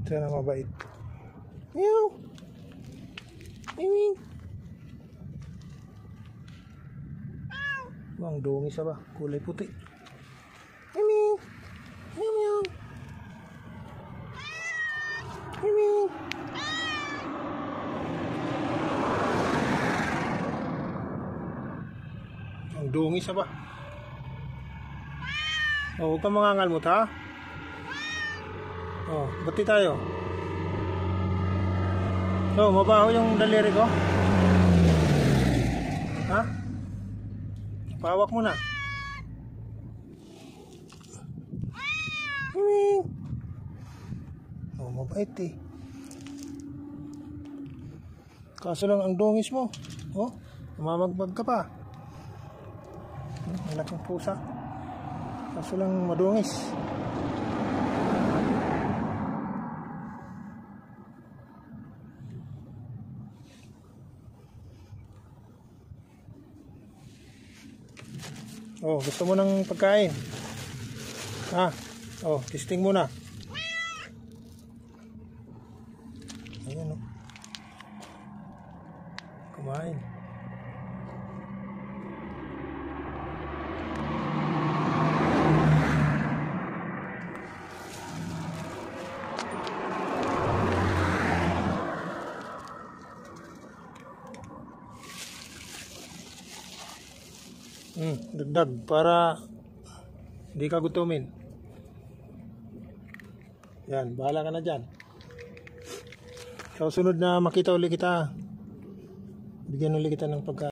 Ito na mabait. Meow. Ming. Bang dungis ba? Kulay puti. Ming. Meow meow. Ming. Ang dungis ba? Oh, huwag kang mangangalmot ha. Oh, bati tayo. So, mabaho yung daliri ko. Ha? Pahawak mo na. Oh, mabait eh. Kaso lang ang dungis mo. Oh, mamamagbag ka pa. Ang laking pusa. Kaso lang madungis. Oh, gusto mo ng pagkain? Ha? Oh, testing muna. Ayan oh. Kumain. Dagdag para hindi ka gutumin. Yan, bahala ka na dyan. So sunod na makita ulit kita, bigyan ulit kita ng pagkain.